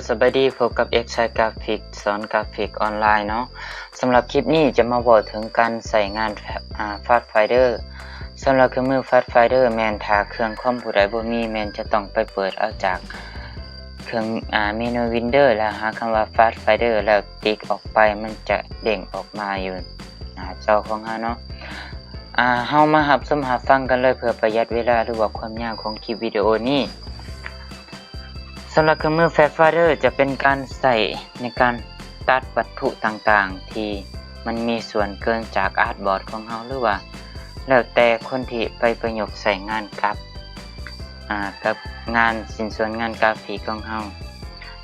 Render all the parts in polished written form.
สวัสดีพบกับ X ใช้กราฟิกสอนกราฟิกออนไลน์เนาะสำหรับคลิปนี้จะมาบอกถึงการใส่งานPathfinder สำหรับเครื่องมือ Pathfinder แมนถ้าเครื่องคอมผู้ใดบ่มีแมนจะต้องไปเปิดเอาจากเครื่องเมนู Windows แล้วหาคำว่า Pathfinder แล้วติ๊กออกไปมันจะเด้งออกมาอยู่หน้าจอของเราเนาะเฮามารับชมรับฟังกันเลยเพื่อประหยัดเวลาหรือว่าความยาวของคลิปวิดีโอนี้สำหรับเครื่องมือ Pathfinder จะเป็นการใส่ในการตัดวัตถุต่างๆที่มันมีส่วนเกินจากอาร์ตบอร์ดของเราหรือว่าแล้วแต่คนที่ไปประยุกต์ใส่งานกับงานชิ้นส่วนงานกราฟิกของเรา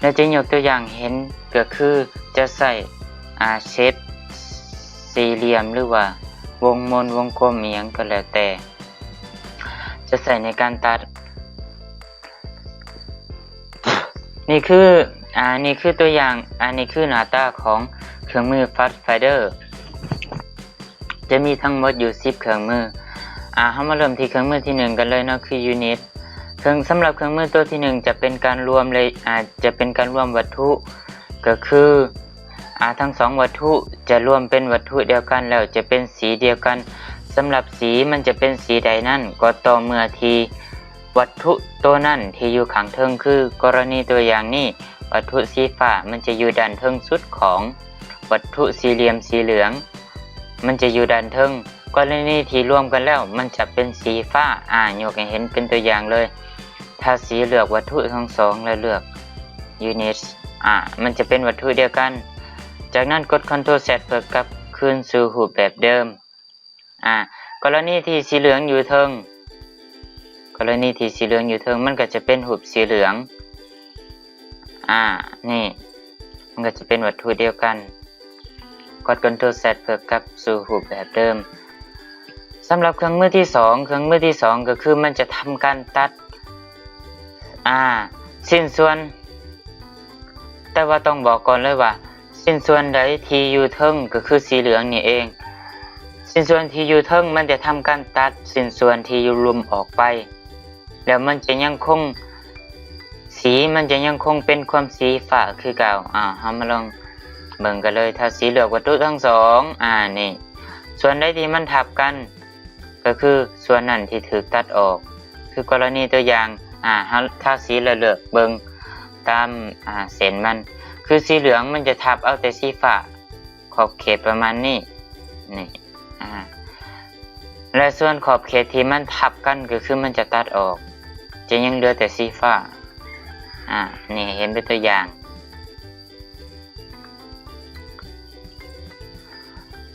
แล้วจะยกตัวอย่างเห็นก็คือจะใส่เชฟสี่เหลี่ยมหรือว่าวงมนวงกลมอย่างก็แล้วแต่จะใส่ในการตัดนี่คือตัวอย่างนี่คือหน้าตาของเครื่องมือ Pathfinder จะมีทั้งหมดอยู่10เครื่องมือเฮามาเริ่มที่เครื่องมือที่1กันเลยเนาะคือ Unit สำหรับเครื่องมือตัวที่1จะเป็นการรวมเลยจะเป็นการรวมวัตถุก็คือทั้ง2วัตถุจะรวมเป็นวัตถุเดียวกันแล้วจะเป็นสีเดียวกันสำหรับสีมันจะเป็นสีใดนั่นก็ต่อเมื่อที่วัตถุตัวนั้นที่อยู่ข้างเทิงคือกรณีตัวอย่างนี้วัตถุสีฟ้ามันจะอยู่ด้านเทิงสุดของวัตถุสี่เหลี่ยมสีเหลืองมันจะอยู่ด้านเทิงกรณีที่รวมกันแล้วมันจะเป็นสีฟ้ายกให้เห็นเป็นตัวอย่างเลยถ้าสีเลือกวัตถุทั้งสองแล้วเลือก Unit มันจะเป็นวัตถุเดียวกันจากนั้นกด Ctrl Z เพื่อกลับคืนสู่รูปแบบเดิมกรณีที่สีเหลืองอยู่เทิงมันก็จะเป็นรูปสีเหลืองนี่มันก็จะเป็นวัตถุเดียวกันกด Ctrl Z เพื่อกลับสู่รูปแบบเดิมสำหรับเครื่องมือที่2ก็คือมันจะทำการตัดสิ้นส่วนแต่ว่าต้องบอกก่อนเลยว่าสิ้นส่วนใดที่อยู่เทิงก็คือสีเหลืองนี่เองสิ้นส่วนที่อยู่เทิงมันจะทำการตัดสิ้นส่วนที่อยู่รุมออกไปแล้วมันจะยังคงสีมันจะยังคงเป็นความสีฟ้าคือเก่าเฮามาลองเบิ่งกันเลยถ้าสีเหลืองวัตถุทั้งสองนี่ส่วนใดที่มันทับกันก็คือส่วนนั้นที่ถูกตัดออกคือกรณีตัวอย่างถ้าสีเหลืองเบิ่งตามเส้นมันคือสีเหลืองมันจะทับเอาแต่สีฟ้าขอบเขตประมาณนี้และส่วนขอบเขตที่มันทับกันก็คือมันจะตัดออกจะยังเหลือแต่สีฟ้านี่เห็นเป็นตัวอย่าง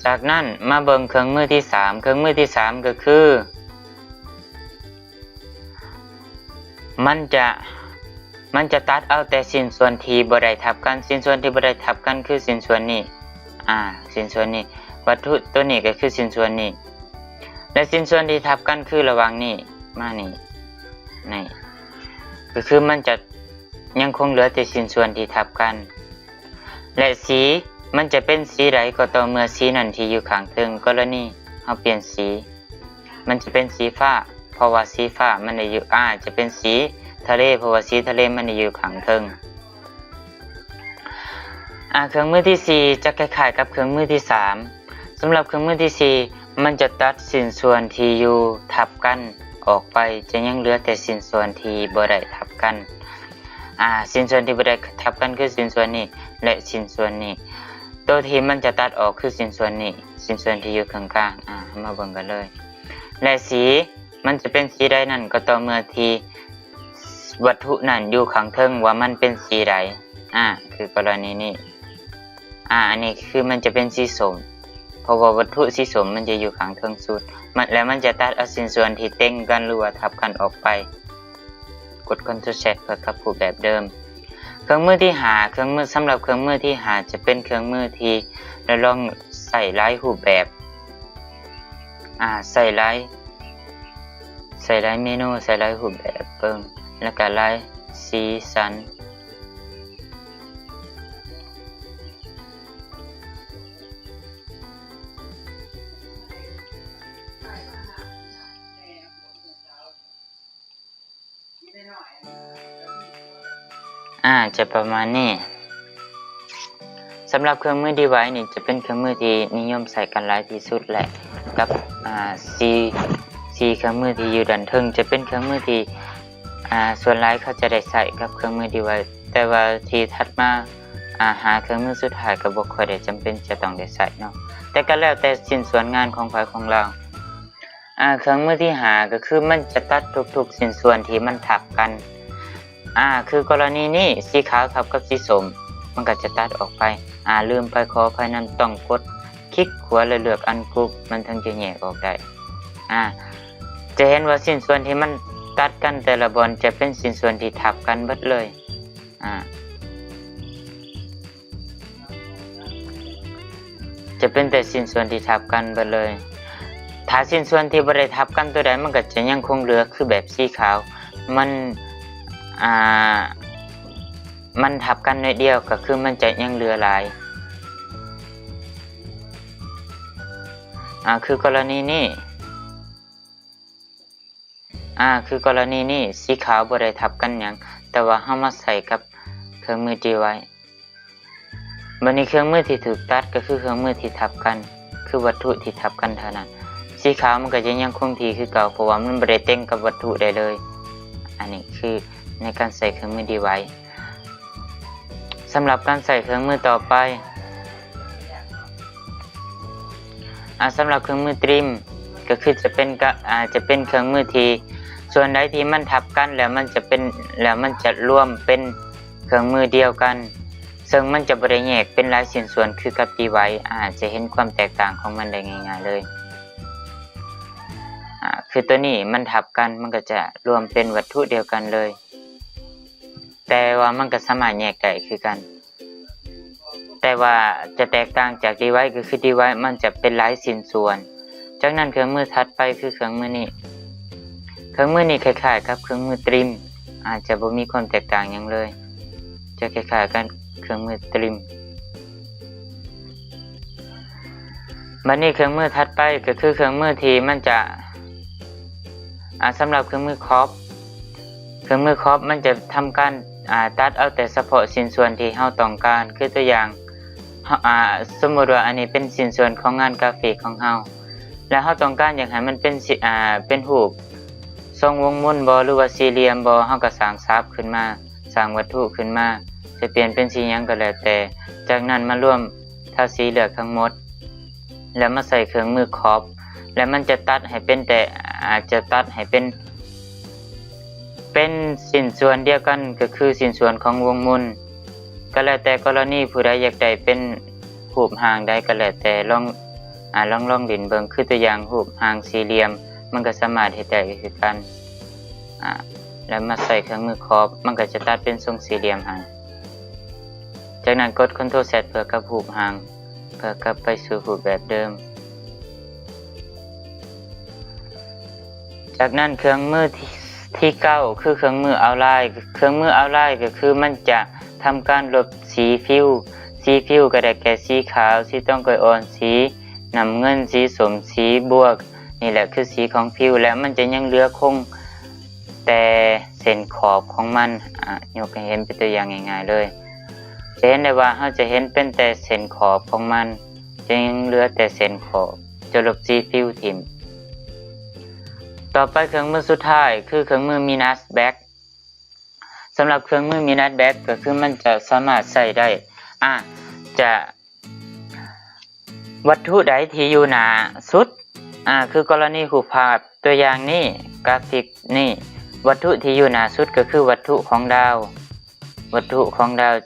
จากนั้นมาเบิ่งเครื่องมือที่3ก็คือมันจะตัดเอาแต่ชิ้นส่วนที่บ่ได้ทับกันชิ้นส่วนที่บ่ได้ทับกันคือชิ้นส่วนนี้ชิ้นส่วนนี้วัตถุตัวนี้ก็คือชิ้นส่วนนี้และชิ้นส่วนที่ทับกันคือระหว่างนี้มานี่ก็คือมันจะยังคงเหลือแต่ชิ้นส่วนที่ทับกันและสีมันจะเป็นสีใดก็ต่อเมื่อสีนั้นที่อยู่ข้างเทิงกรณีเฮาเปลี่ยนสีมันจะเป็นสีฟ้าเพราะว่าสีฟ้ามันได้อยู่จะเป็นสีทะเลเพราะว่าสีทะเลมันได้อยู่ข้างเทิงเครื่องมือที่4จะคล้ายๆกับเครื่องมือที่3สำหรับเครื่องมือที่4มันจะตัดชิ้นส่วนที่อยู่ทับกันออกไปจะยังเหลือแต่ชิ้นส่วนที่บ่ได้ทับกันชิ้นส่วนที่บ่ได้ทับกันคือชิ้นส่วนนี้และชิ้นส่วนนี้ตัวที่มันจะตัดออกคือชิ้นส่วนนี้ชิ้นส่วนที่อยู่กลางๆมาเบิ่งกันเลยและสีมันจะเป็นสีใดนั่นก็ต่อเมื่อที่วัตถุนั้นอยู่ข้างเทิงว่ามันเป็นสีใดคือกรณีนี้อันนี้คือมันจะเป็นสีส้มเพราะว่าวัตถุสีส้มมันจะอยู่ข้างเทิงสุดแล้วมันจะตัดเอาชิ้นส่วนที่เต็งกันหรือว่าทับกันออกไปกด Ctrl Z เพื่อกลับรูปแบบเดิมเครื่องมือที่5สำหรับเครื่องมือที่5จะเป็นเครื่องมือที่เราลองใส่หลายรูปแบบใส่หลายเมนูใส่หลายรูปแบบเบิ่งแล้วก็หลายสีสัน จะประมาณนี้สำหรับเครื่องมือ device นี่จะเป็นเครื่องมือที่นิยมใส่กันหลายที่สุดแหละกับC เครื่องมือที่อยู่ด้านเทิงจะเป็นเครื่องมือที่ส่วนหลายเขาจะได้ใส่กับเครื่องมือ device แต่ว่าที่ถัดมาหาเครื่องมือสุดท้ายก็บ่ค่อยได้จำเป็นจะต้องได้ใส่เนาะแต่ก็แล้วแต่ชิ้นส่วนงานของฝ่ายของเราเครื่องมือที่หาก็คือมันจะตัดทุกๆชิ้นส่วนที่มันทับกันคือกรณีนี้สีขาวทับกับสีส้มมันก็จะตัดออกไปลืมไปขออภัยนั้นต้องกดคลิกขวาแล้วเลือกอันกรุ๊ปมันถึงจะแยกออกได้จะเห็นว่าชิ้นส่วนที่มันตัดกันแต่ละบอนจะเป็นชิ้นส่วนที่ทับกันเบิดเลยจะเป็นแต่ชิ้นส่วนที่ทับกันเบิดเลยถ้าชิ้นส่วนที่บ่ได้ทับกันตัวใดมันก็จะยังคงเหลือคือแบบสีขาวมันทับกันนิดเดียวก็คือมันจะยังเหลือหลายคือกรณีนี้สีขาวบ่ได้ทับกันหยังแต่ว่าเฮามาใส่กับเครื่องมือ device บัดนี้เครื่องมือที่ถูกตัดก็คือเครื่องมือที่ทับกันคือวัตถุที่ทับกันเท่านั้นสีขาวมันก็จะยังคงที่คือเก่าเพราะว่ามันบ่ได้เต้งกับวัตถุได้เลยอันนี้คือในการใส่เครื่องมือ device สำหรับการใส่เครื่องมือต่อไปสำหรับเครื่องมือตริมก็คือจะเป็นเครื่องมือที่ส่วนใดที่มันทับกันแล้วมันจะรวมเป็นเครื่องมือเดียวกันซึ่งมันจะบ่ได้แยกเป็นหลายชิ้นส่วนคือกับ device จะเห็นความแตกต่างของมันได้ง่ายๆเลยคือตัวนี้มันทับกันมันก็จะรวมเป็นวัตถุเดียวกันเลยแต่ว่ามันก็สามารถแยกได้คือกันแต่ว่าจะแตกต่างจาก device ก็คือ device มันจะเป็นหลายชิ้นส่วนจากนั้นเครื่องมือถัดไปคือเครื่องมือนี้คล้ายๆกับเครื่องมือตริมอาจจะบ่มีความแตกต่างหยังเลยจะคล้ายๆกันเครื่องมือตริมบัดนี้เครื่องมือถัดไปก็คือเครื่องมือที่มันจะสำหรับเครื่องมือครอบมันจะทำการตัดเอาแต่เฉพาะชิ้นส่วนที่เฮาต้องการคือตัวอย่างสมมุติว่าอันนี้เป็นชิ้นส่วนของงานกราฟิกของเฮาแล้วเฮาต้องการอยากให้มันเป็นรูปทรงวงมุนบ่หรือว่าสี่เหลี่ยมบ่เฮาก็สร้างซับขึ้นมาสร้างวัตถุขึ้นมาจะเปลี่ยนเป็นสีหยังก็แล้วแต่จากนั้นมารวมทาสีเหลืองทั้งหมดแล้วมาใส่เครื่องมือครอบแล้วมันจะตัดให้เป็นเป็นชิ้นส่วนเดียวกันก็คือชิ้นส่วนของวงมุนก็แล้วแต่กรณีผู้ใดอยากได้เป็นรูปหางใดก็แล้วแต่ลองดินเบิ่งคือตัวอย่างรูปหางสี่เหลี่ยมมันก็สามารถเฮ็ดได้คือกันแล้วมาใส่เครื่องมือครอบมันก็จะตัดเป็นทรงสี่เหลี่ยมให้จากนั้นกด Ctrl Z เพื่อกลับรูปหางเพื่อกลับไปสู่รูปแบบเดิมจากนั้นเครื่องมือที่9คือเครื่องมือเอาไลน์ก็คือมันจะทำการลบสีฟิวก็ได้แก่สีขาวสีต้องกอยอ่อนสีน้ำเงินสีส้มสีบวกนี่แหละคือสีของฟิวและมันจะยังเหลือคงแต่เส้นขอบของมันยกให้เห็นเป็นตัวอย่างง่ายๆเลยจะเห็นได้ว่าเราจะเห็นเป็นแต่เส้นขอบของมันจะยังเหลือแต่เส้นขอบจะลบสีฟิวทิ่มต่อไปเครื่องมือสุดท้ายคือเครื่องมือ Minus Back สำหรับเครื่องมือ Minus Back ก็คือมันจะสามารถใส่ได้จะวัตถุใดที่อยู่หน้าสุดคือกรณีรูปภาพตัวอย่างนี้กราฟิกนี่วัตถุที่อยู่หน้าสุดก็คือวัตถุของดาว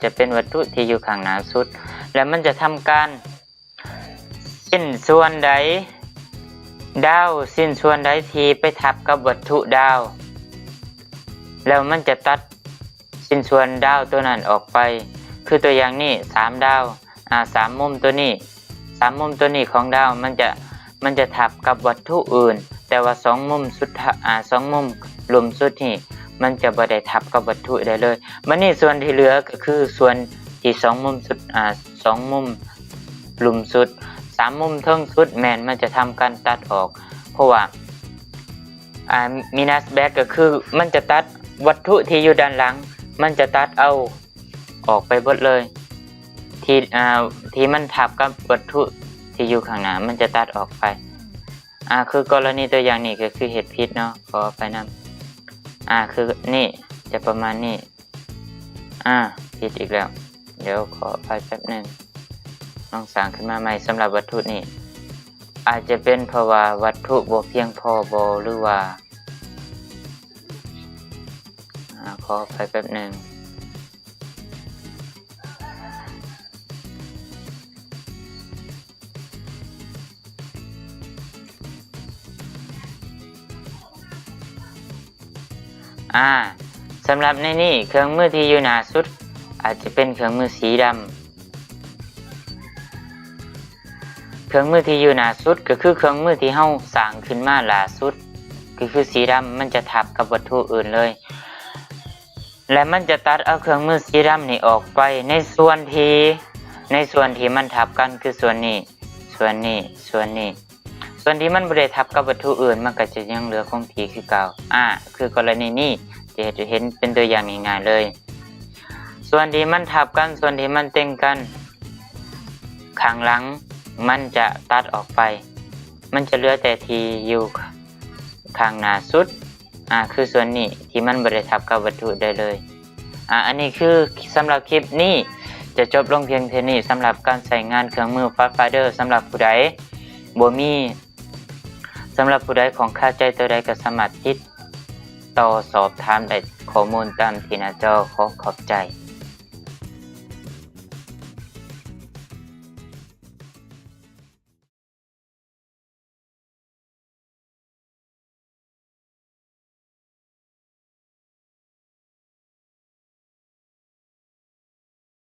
จะเป็นวัตถุที่อยู่ข้างหน้าสุดแล้วมันจะทำการสิ้นส่วนใดที่ไปทับกับวัตถุดาวแล้วมันจะตัดสิ้นส่วนดาวตัวนั้นออกไปคือตัวอย่างนี้3ดาว3มุมตัวนี้ของดาวมันจะทับกับวัตถุอื่นแต่ว่า2มุม2มุมรวมสุดนี่มันจะบ่ได้ทับกับวัตถุได้เลยมันนี่ส่วนที่เหลือก็คือส่วนที่2มุมสุด2มุมรวมสุด3มุมเทิงสุดแม่นมันจะทำการตัดออกเพราะว่าMinus Back ก็คือมันจะตัดวัตถุที่อยู่ด้านหลัง มันจะตัดเอาออกไปเบิดเลยที่มันทับกับวัตถุที่อยู่ข้างหน้ามันจะตัดออกไปคือกรณีตัวอย่างนี้ก็คือเห็ดพิษเนาะขอไปนำคือนี่จะประมาณนี้ผิดอีกแล้วเดี๋ยวขอไปแป๊บนึงลองสร้างขึ้นมาใหม่สำหรับวัตถุนี้อาจจะเป็นเพราะว่าวัตถุบ่เพียงพอบ่หรือว่าขอไปแป๊บนึงสำหรับในนี้เครื่องมือที่อยู่หน้าสุดอาจจะเป็นเครื่องมือสีดำเครื่องมือที่อยู่หน้าสุดก็คือเครื่องมือที่เฮาสร้างขึ้นมาล่าสุดก็คือสีดำมันจะทับกับวัตถุอื่นเลยและมันจะตัดเอาเครื่องมือสีดำนี่ออกไปในส่วนที่มันทับกันคือส่วนนี้ส่วนที่มันบ่ได้ทับกับวัตถุอื่นมันก็จะยังเหลือคงที่คือเก่าคือกรณีนี้จะเห็นเป็นตัวอย่างง่ายๆเลยส่วนที่มันทับกันส่วนที่มันเต็งกันข้างหลังมันจะตัดออกไปมันจะเหลือแต่ที่อยู่ข้างหน้าสุดคือส่วนนี้ที่มันบ่ได้ทับกับวัตถุได้เลยอันนี้คือสำหรับคลิปนี้จะจบลงเพียงเท่านี้สำหรับการใช้งานเครื่องมือ Pathfinder สำหรับผู้ใดบ่มีสำหรับผู้ใดของข้าใจตัวใดก็สามารถติดต่อสอบถามได้ข้อมูลตามที่หน้าจอขอบใจ